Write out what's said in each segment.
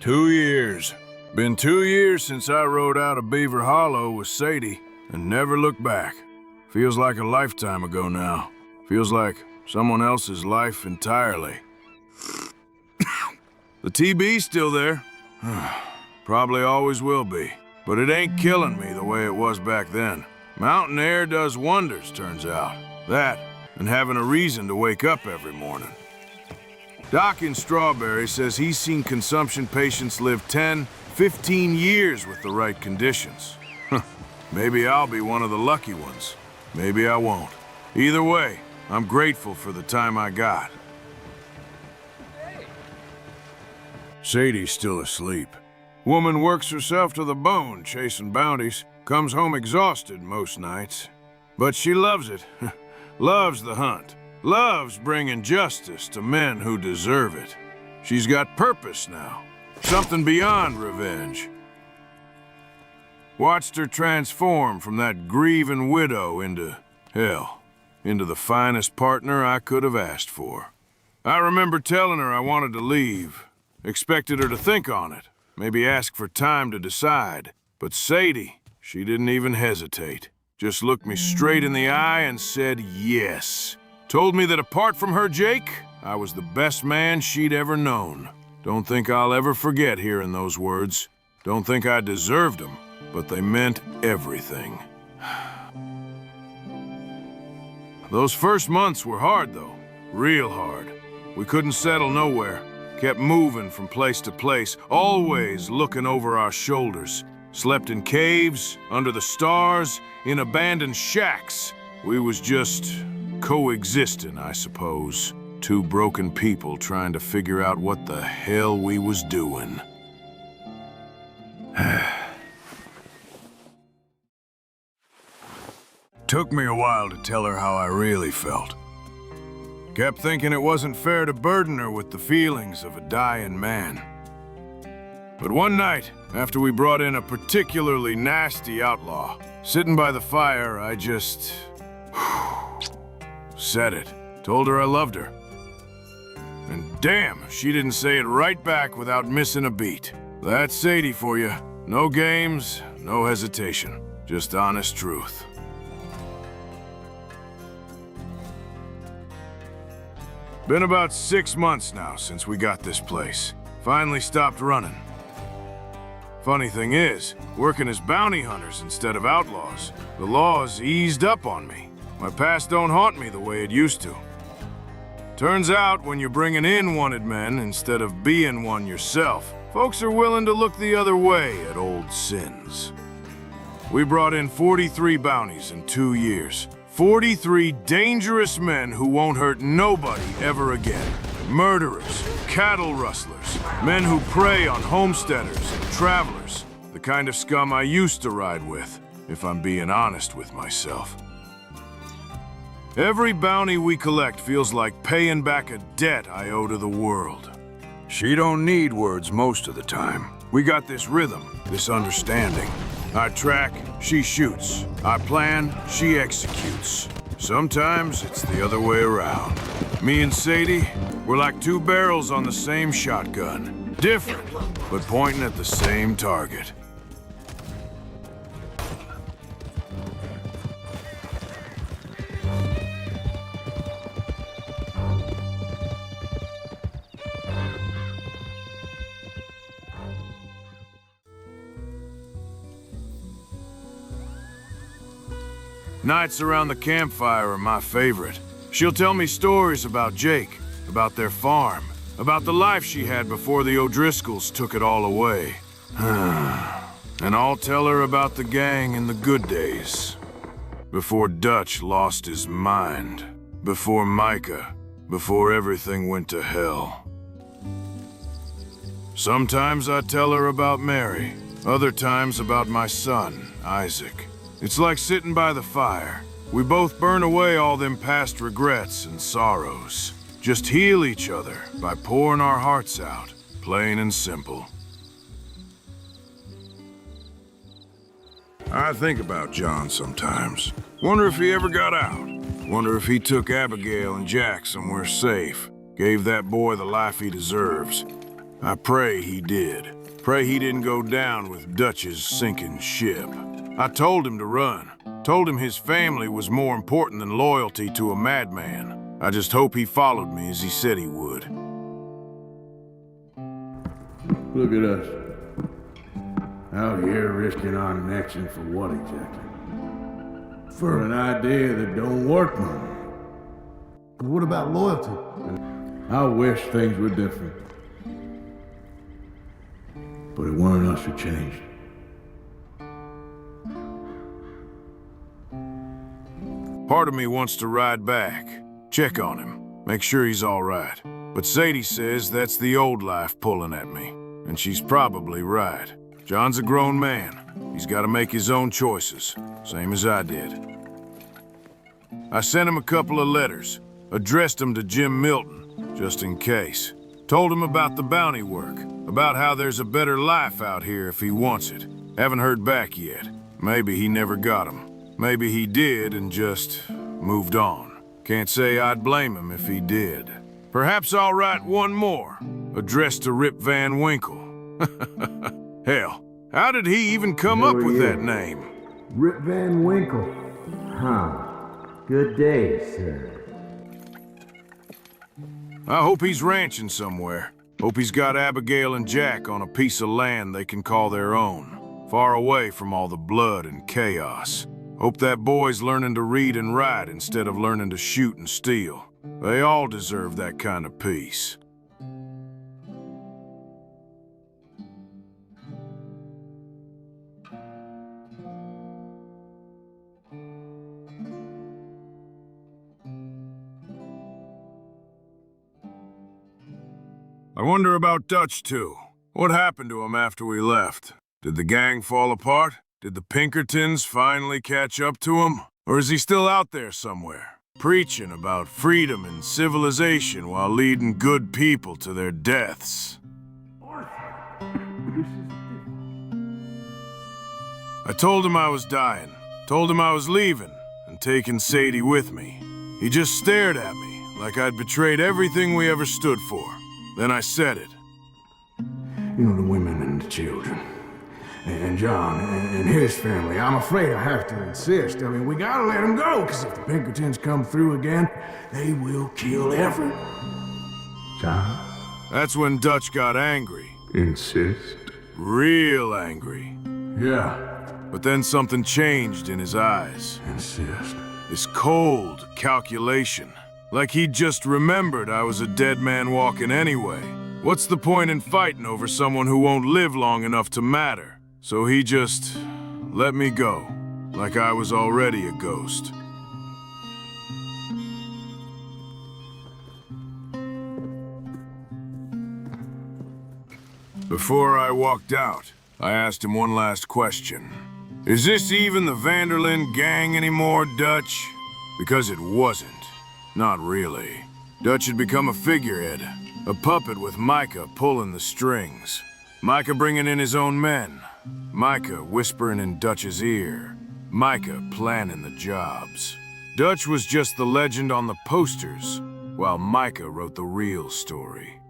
2 years. Been 2 years since I rode out of Beaver Hollow with Sadie and never looked back. Feels like a lifetime ago now. Feels like someone else's life entirely. The TB's still there. Probably always will be. But it ain't killing me the way it was back then. Mountain air does wonders, turns out. That, and having a reason to wake up every morning. Doc in Strawberry says he's seen consumption patients live 10, 15 years with the right conditions. Maybe I'll be one of the lucky ones. Maybe I won't. Either way, I'm grateful for the time I got. Sadie's still asleep. Woman works herself to the bone chasing bounties. Comes home exhausted most nights. But she loves it. Loves the hunt. Loves bringing justice to men who deserve it. She's got purpose now. Something beyond revenge. Watched her transform from that grieving widow into, hell, into the finest partner I could have asked for. I remember telling her I wanted to leave. Expected her to think on it. Maybe ask for time to decide. But Sadie, she didn't even hesitate. Just looked me straight in the eye and said yes. Told me that apart from her Jake, I was the best man she'd ever known. Don't think I'll ever forget hearing those words. Don't think I deserved them, but they meant everything. Those first months were hard, though. Real hard. We couldn't settle nowhere. Kept moving from place to place, always looking over our shoulders. Slept in caves, under the stars, in abandoned shacks. We was just coexisting, I suppose. Two broken people trying to figure out what the hell we was doing. Took me a while to tell her how I really felt. Kept thinking it wasn't fair to burden her with the feelings of a dying man. But one night, after we brought in a particularly nasty outlaw, sitting by the fire, I just said it. Told her I loved her. And damn, she didn't say it right back without missing a beat. That's Sadie for you. No games, no hesitation. Just honest truth. Been about 6 months now since we got this place. Finally stopped running. Funny thing is, working as bounty hunters instead of outlaws, the law's eased up on me. My past don't haunt me the way it used to. Turns out, when you're bringing in wanted men instead of being one yourself, folks are willing to look the other way at old sins. We brought in 43 bounties in 2 years. 43 dangerous men who won't hurt nobody ever again. Murderers, cattle rustlers, men who prey on homesteaders and travelers. The kind of scum I used to ride with, if I'm being honest with myself. Every bounty we collect feels like paying back a debt I owe to the world. She don't need words most of the time. We got this rhythm, this understanding. I track, she shoots. I plan, she executes. Sometimes it's the other way around. Me and Sadie, we're like two barrels on the same shotgun. Different, but pointing at the same target. Nights around the campfire are my favorite. She'll tell me stories about Jake, about their farm, about the life she had before the O'Driscolls took it all away. And I'll tell her about the gang in the good days. Before Dutch lost his mind. Before Micah. Before everything went to hell. Sometimes I tell her about Mary. Other times about my son, Isaac. It's like sitting by the fire. We both burn away all them past regrets and sorrows. Just heal each other by pouring our hearts out, plain and simple. I think about John sometimes. Wonder if he ever got out. Wonder if he took Abigail and Jack somewhere safe. Gave that boy the life he deserves. I pray he did. Pray he didn't go down with Dutch's sinking ship. I told him to run. Told him his family was more important than loyalty to a madman. I just hope he followed me as he said he would. Look at us. Out here risking our necks, and for what exactly? For an idea that don't work no more. But what about loyalty? I wish things were different. But it weren't us who changed. Part of me wants to ride back, check on him, make sure he's all right. But Sadie says that's the old life pulling at me, and she's probably right. John's a grown man. He's got to make his own choices, same as I did. I sent him a couple of letters, addressed them to Jim Milton, just in case. Told him about the bounty work, about how there's a better life out here if he wants it. Haven't heard back yet. Maybe he never got 'em. Maybe he did and just moved on. Can't say I'd blame him if he did. Perhaps I'll write one more, addressed to Rip Van Winkle. Hell, how did he even come up with that name? Rip Van Winkle. Huh. Good day, sir. I hope he's ranching somewhere. Hope he's got Abigail and Jack on a piece of land they can call their own, far away from all the blood and chaos. Hope that boy's learning to read and write instead of learning to shoot and steal. They all deserve that kind of peace. I wonder about Dutch, too. What happened to him after we left? Did the gang fall apart? Did the Pinkertons finally catch up to him? Or is he still out there somewhere, preaching about freedom and civilization while leading good people to their deaths? I told him I was dying, told him I was leaving, and taking Sadie with me. He just stared at me like I'd betrayed everything we ever stood for. Then I said it. You know, the women and the children. And John and his family, I'm afraid I have to insist. I mean, we gotta let them go, because if the Pinkertons come through again, they will kill everyone. John? That's when Dutch got angry. Insist? Real angry. Yeah. But then something changed in his eyes. Insist. This cold calculation. Like he'd just remembered I was a dead man walking anyway. What's the point in fighting over someone who won't live long enough to matter? So he just let me go, like I was already a ghost. Before I walked out, I asked him one last question. Is this even the Vanderlyn gang anymore, Dutch? Because it wasn't. Not really. Dutch had become a figurehead, a puppet with Micah pulling the strings. Micah bringing in his own men. Micah whispering in Dutch's ear. Micah planning the jobs. Dutch was just the legend on the posters, while Micah wrote the real story.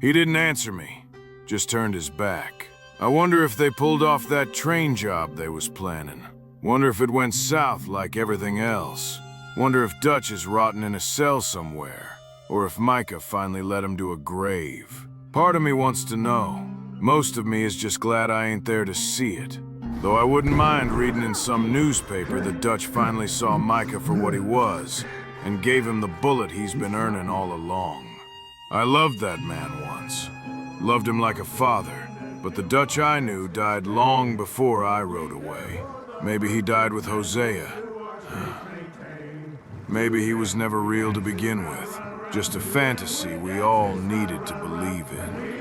He didn't answer me, just turned his back. I wonder if they pulled off that train job they was planning. Wonder if it went south like everything else. Wonder if Dutch is rotting in a cell somewhere, or if Micah finally led him to a grave. Part of me wants to know. Most of me is just glad I ain't there to see it. Though I wouldn't mind reading in some newspaper that Dutch finally saw Micah for what he was, and gave him the bullet he's been earning all along. I loved that man once. Loved him like a father, but the Dutch I knew died long before I rode away. Maybe he died with Hosea. Maybe he was never real to begin with. Just a fantasy we all needed to believe in.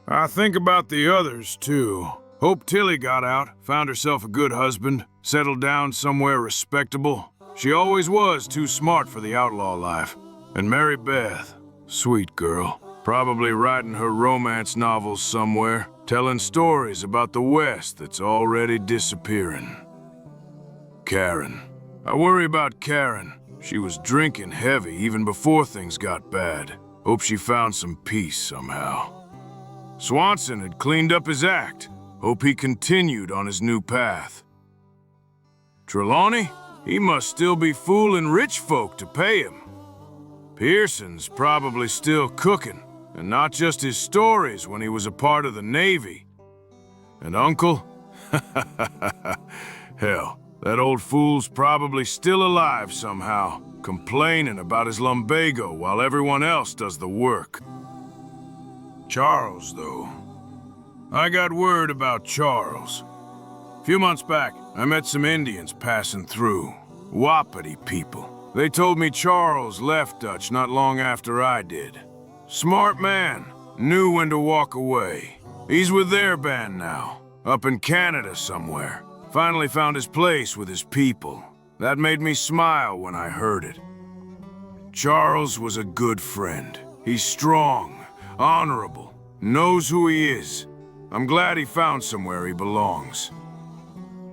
I think about the others, too. Hope Tilly got out, found herself a good husband, settled down somewhere respectable. She always was too smart for the outlaw life. And Mary Beth, sweet girl, probably writing her romance novels somewhere, telling stories about the West that's already disappearing. Karen. I worry about Karen. She was drinking heavy even before things got bad. Hope she found some peace somehow. Swanson had cleaned up his act. Hope he continued on his new path. Trelawney? He must still be fooling rich folk to pay him. Pearson's probably still cooking, and not just his stories when he was a part of the Navy. And Uncle? Hell, that old fool's probably still alive somehow, complaining about his lumbago while everyone else does the work. Charles, though. I got word about Charles. A few months back, I met some Indians passing through. Wapiti people. They told me Charles left Dutch not long after I did. Smart man. Knew when to walk away. He's with their band now. Up in Canada somewhere. Finally found his place with his people. That made me smile when I heard it. Charles was a good friend. He's strong, honorable, knows who he is. I'm glad he found somewhere he belongs.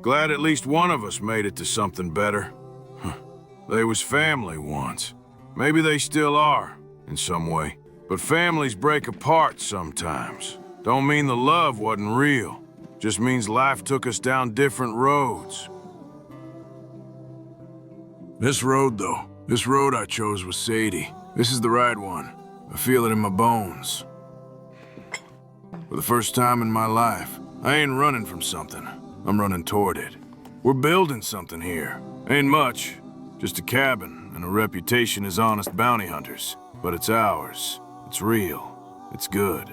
Glad at least one of us made it to something better. They was family once. Maybe they still are, in some way. But families break apart sometimes. Don't mean the love wasn't real. Just means life took us down different roads. This road, though. This road I chose was Sadie. This is the right one. I feel it in my bones. For the first time in my life, I ain't running from something. I'm running toward it. We're building something here. Ain't much. Just a cabin and a reputation as honest bounty hunters. But it's ours. It's real. It's good.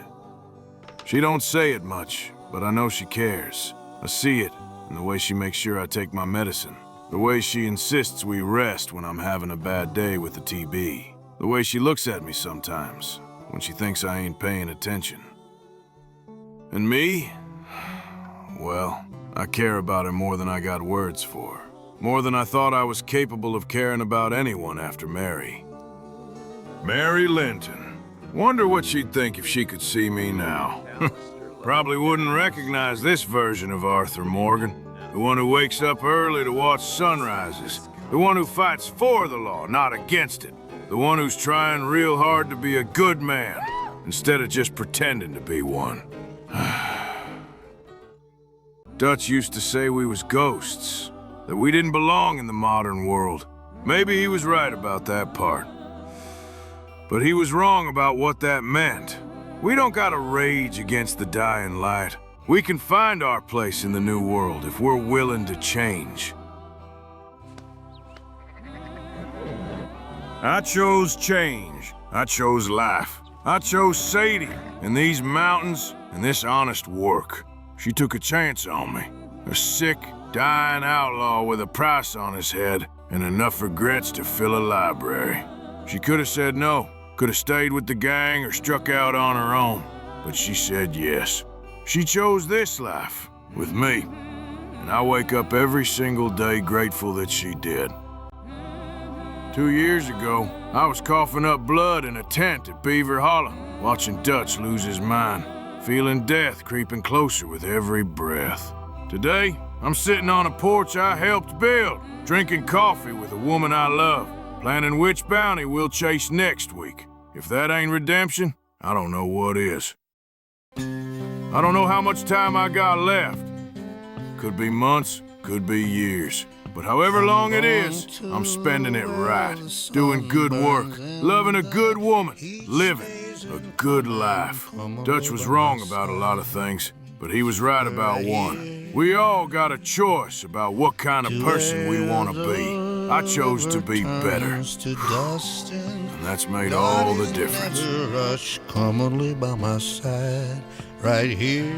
She don't say it much, but I know she cares. I see it in the way she makes sure I take my medicine. The way she insists we rest when I'm having a bad day with the TB. The way she looks at me sometimes when she thinks I ain't paying attention. And me? Well, I care about her more than I got words for. More than I thought I was capable of caring about anyone after Mary. Mary Linton. Wonder what she'd think if she could see me now. Probably wouldn't recognize this version of Arthur Morgan. The one who wakes up early to watch sunrises. The one who fights for the law, not against it. The one who's trying real hard to be a good man, instead of just pretending to be one. Dutch used to say we was ghosts, that we didn't belong in the modern world. Maybe he was right about that part. But he was wrong about what that meant. We don't gotta rage against the dying light. We can find our place in the new world if we're willing to change. I chose change. I chose life. I chose Sadie and these mountains and this honest work. She took a chance on me. A sick, dying outlaw with a price on his head and enough regrets to fill a library. She could have said no, could have stayed with the gang or struck out on her own, but she said yes. She chose this life, with me, and I wake up every single day grateful that she did. 2 years ago, I was coughing up blood in a tent at Beaver Hollow, watching Dutch lose his mind, feeling death creeping closer with every breath. Today, I'm sitting on a porch I helped build, drinking coffee with a woman I love, planning which bounty we'll chase next week. If that ain't redemption, I don't know what is. I don't know how much time I got left. Could be months, could be years. But however long it is, I'm spending it right. Doing good work, loving a good woman, living a good life. Dutch was wrong about a lot of things, but he was right about one. We all got a choice about what kind of person we want to be. I chose to be better. And that's made all the difference. Rush commonly by my side, right here.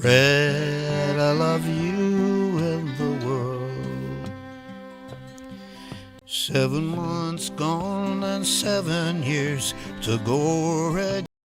Red, I love you and the world. 7 months gone and 7 years to go, Red.